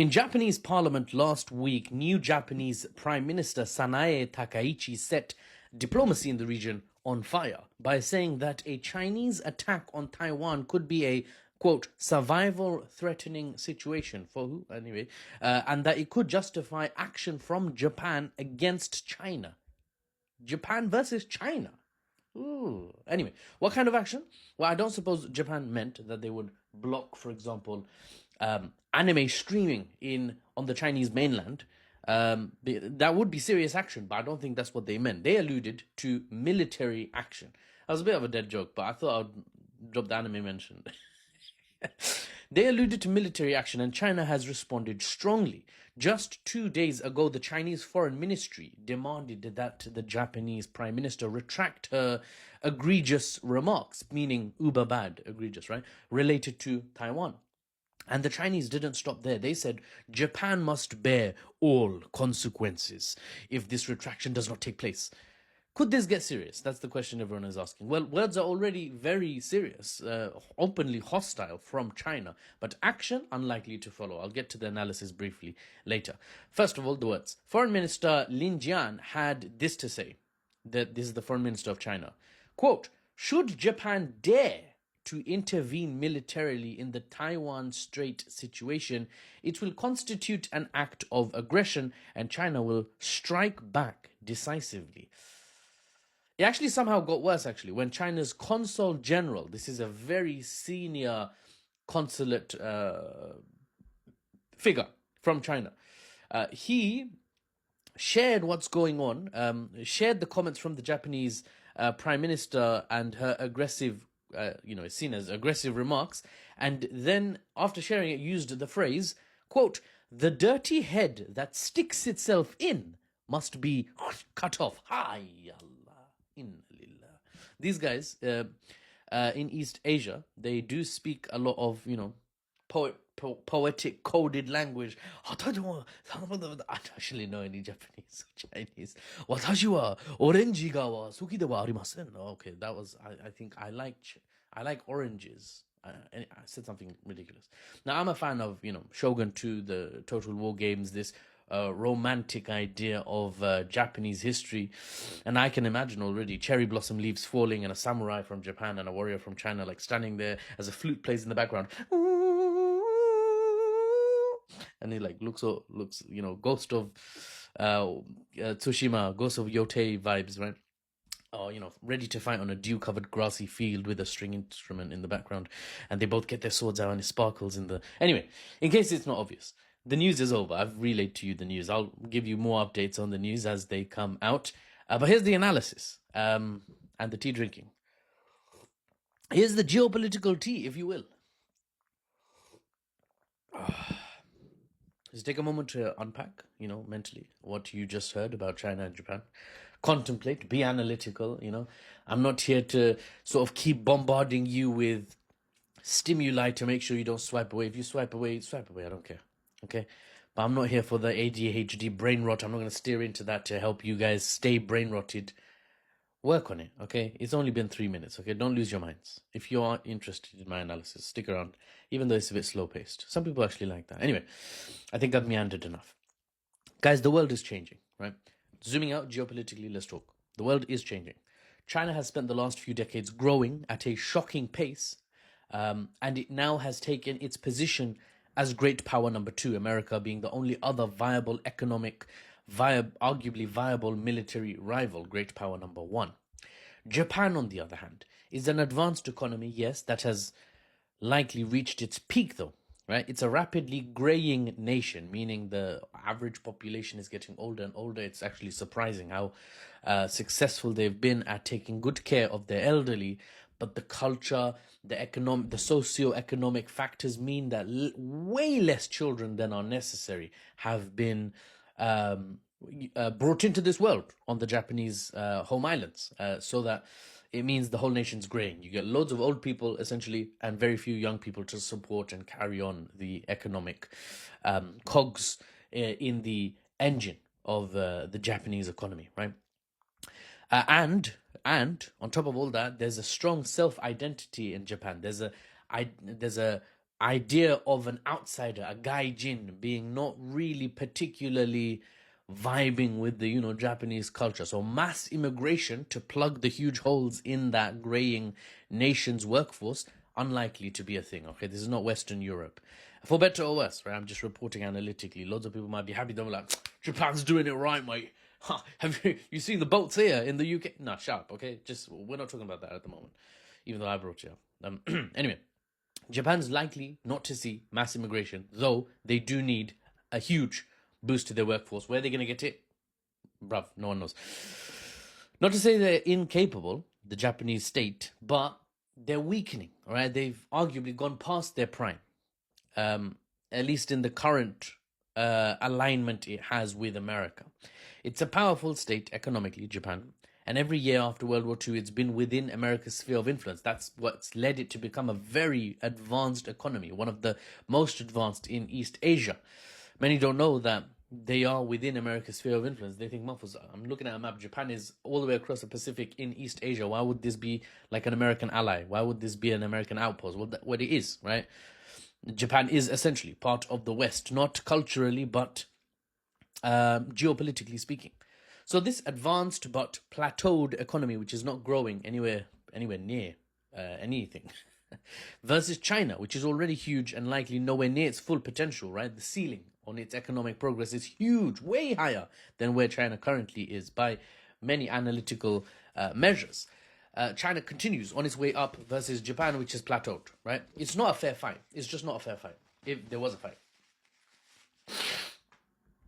In Japanese parliament last week, new Japanese Prime Minister Sanae Takaichi set diplomacy in the region on fire by saying that a Chinese attack on Taiwan could be a, quote, survival threatening situation for who anyway, and that it could justify action from Japan against China. Japan versus China. Ooh. Anyway, what kind of action? Well, I don't suppose Japan meant that they would block, for example, anime streaming on the Chinese mainland. That would be serious action, but I don't think that's what they meant. They alluded to military action. That was a bit of a dead joke, but I thought I'd drop the anime mention. They alluded to military action, and China has responded strongly. Just 2 days ago, the Chinese Foreign Ministry demanded that the Japanese Prime Minister retract her egregious remarks, meaning uber bad, egregious, right, related to Taiwan. And the Chinese didn't stop there. They said Japan must bear all consequences if this retraction does not take place. Could this get serious? That's the question everyone is asking. Well, words are already very serious, openly hostile from China, but action unlikely to follow. I'll get to the analysis briefly later. First of all, the words. Foreign Minister Lin Jian had this to say. That this is the Foreign Minister of China. Quote, should Japan dare to intervene militarily in the Taiwan Strait situation, it will constitute an act of aggression and China will strike back decisively. It actually somehow got worse, actually, when China's consul general, this is a very senior consulate figure from China, he shared what's going on, shared the comments from the Japanese Prime Minister and her aggressive, seen as aggressive remarks, and then after sharing it used the phrase, quote, the dirty head that sticks itself in must be cut off. Hi, Allah. These guys in East Asia, they do speak a lot of, poetic coded language. I don't actually know any Japanese or Chinese. Watashi wa orange ga wa suki de wa arimasen. Okay, that was, I think I like oranges. I said something ridiculous. Now, I'm a fan of, Shogun 2, the Total War games, this romantic idea of Japanese history, and I can imagine already cherry blossom leaves falling and a samurai from Japan and a warrior from China like standing there as a flute plays in the background, and he like looks Ghost of Tsushima, Ghost of Yotei vibes, right? Or, ready to fight on a dew-covered grassy field with a string instrument in the background, and they both get their swords out and it sparkles in the... Anyway, in case it's not obvious, the news is over. I've relayed to you the news. I'll give you more updates on the news as they come out. But here's the analysis and the tea drinking. Here's the geopolitical tea, if you will. Just take a moment to unpack, mentally what you just heard about China and Japan. Contemplate, be analytical, I'm not here to sort of keep bombarding you with stimuli to make sure you don't swipe away. If you swipe away, I don't care. Okay, but I'm not here for the ADHD brain rot. I'm not going to steer into that to help you guys stay brain rotted. Work on it, okay? It's only been 3 minutes, okay? Don't lose your minds. If you are interested in my analysis, stick around, even though it's a bit slow-paced. Some people actually like that. Anyway, I think I've meandered enough. Guys, the world is changing, right? Zooming out geopolitically, let's talk. The world is changing. China has spent the last few decades growing at a shocking pace, and it now has taken its position as great power number 2, America being the only other viable economic, arguably viable military rival, great power number 1. Japan, on the other hand, is an advanced economy, yes, that has likely reached its peak though, right? It's a rapidly graying nation, meaning the average population is getting older and older. It's actually surprising how successful they've been at taking good care of their elderly. But the culture, the socio-economic factors mean that way less children than are necessary have been brought into this world on the Japanese home islands. So that it means the whole nation's graying. You get loads of old people, essentially, and very few young people to support and carry on the economic cogs in the engine of the Japanese economy, right? And on top of all that, there's a strong self-identity in Japan. There's a idea of an outsider, a gaijin, being not really particularly vibing with the, Japanese culture. So mass immigration to plug the huge holes in that graying nation's workforce, unlikely to be a thing. Okay, this is not Western Europe. For better or worse, right? I'm just reporting analytically. Loads of people might be happy. They're like, Japan's doing it right, mate. Huh, have you seen the boats here in the UK? No, shut up, okay? We're not talking about that at the moment, even though I brought you up. Anyway, Japan's likely not to see mass immigration, though they do need a huge boost to their workforce. Where are they going to get it? Bruv, no one knows. Not to say they're incapable, the Japanese state, but they're weakening, all right? They've arguably gone past their prime, at least in the current alignment it has with America. It's a powerful state economically, Japan, and every year after World War II, it's been within America's sphere of influence. That's what's led it to become a very advanced economy, one of the most advanced in East Asia. Many don't know that they are within America's sphere of influence. They think, Muffles, I'm looking at a map. Japan is all the way across the Pacific in East Asia. Why would this be like an American ally? Why would this be an American outpost? Well, what it is, right? Japan is essentially part of the West, not culturally, but geopolitically speaking. So this advanced but plateaued economy, which is not growing anywhere near anything, versus China, which is already huge and likely nowhere near its full potential, right? The ceiling on its economic progress is huge, way higher than where China currently is by many analytical measures. China continues on its way up versus Japan, which has plateaued, right? It's not a fair fight. It's just not a fair fight, if there was a fight.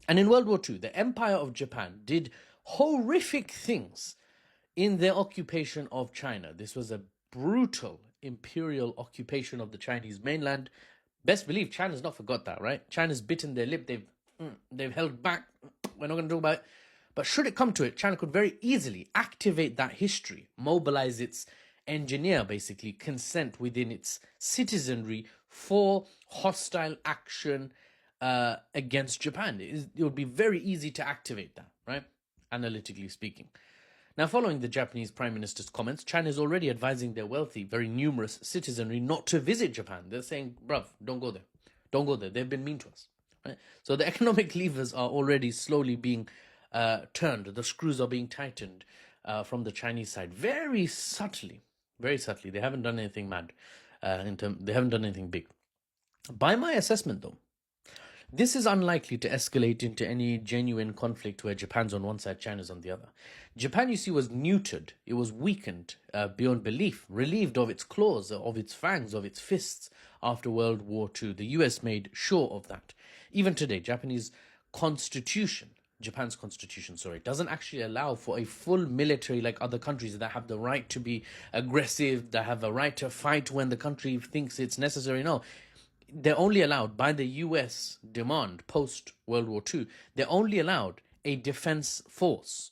And in World War II, the Empire of Japan did horrific things in their occupation of China. This was a brutal imperial occupation of the Chinese mainland. Best believe China's not forgot that, right? China's bitten their lip. They've held back. We're not going to talk about it. But should it come to it, China could very easily activate that history, mobilize its engineer, basically, consent within its citizenry for hostile action against Japan. It would be very easy to activate that, right? Analytically speaking. Now, following the Japanese Prime Minister's comments, China is already advising their wealthy, very numerous citizenry not to visit Japan. They're saying, bruv, don't go there. Don't go there. They've been mean to us. Right? So the economic levers are already slowly being turned. The screws are being tightened from the Chinese side. Very subtly. Very subtly. They haven't done anything mad. They haven't done anything big. By my assessment, though, this is unlikely to escalate into any genuine conflict where Japan's on one side, China's on the other. Japan, you see, was neutered. It was weakened beyond belief, relieved of its claws, of its fangs, of its fists after World War II. The US made sure of that. Even today, Japan's constitution, doesn't actually allow for a full military like other countries that have the right to be aggressive, that have a right to fight when the country thinks it's necessary. No. They're only allowed, by the US demand post-World War II, they're only allowed a defense force.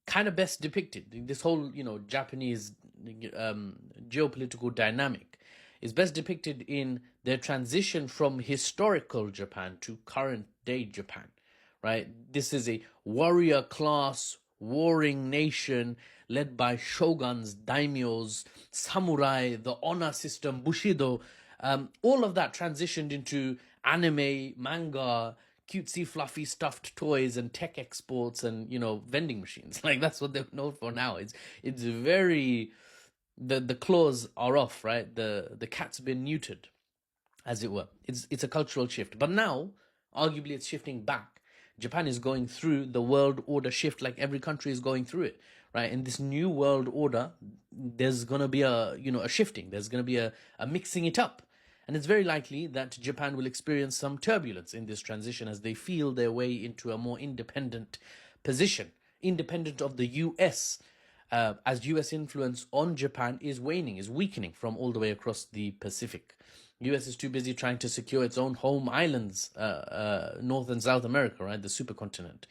Kind of best depicted. This whole, Japanese geopolitical dynamic is best depicted in their transition from historical Japan to current-day Japan, right? This is a warrior class, warring nation led by shoguns, daimyos, samurai, the honor system, bushido. All of that transitioned into anime, manga, cutesy, fluffy, stuffed toys, and tech exports, and vending machines. Like that's what they're known for now. It's very the claws are off, right? The cat's been neutered, as it were. It's a cultural shift, but now arguably it's shifting back. Japan is going through the world order shift, like every country is going through it. Right, in this new world order, there's gonna be a shifting. There's gonna be a mixing it up. And it's very likely that Japan will experience some turbulence in this transition as they feel their way into a more independent position, independent of the US, as US influence on Japan is waning, is weakening from all the way across the Pacific. US is too busy trying to secure its own home islands, North and South America, right, the supercontinent.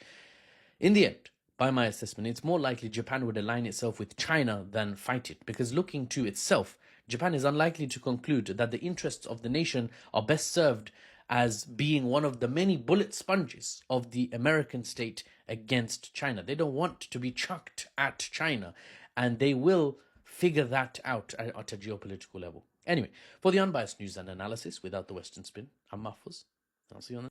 In the end, by my assessment, it's more likely Japan would align itself with China than fight it, because looking to itself, Japan is unlikely to conclude that the interests of the nation are best served as being one of the many bullet sponges of the American state against China. They don't want to be chucked at China, and they will figure that out at a geopolitical level. Anyway, for the unbiased news and analysis without the Western spin, I'm Mahfouz, and I'll see you on the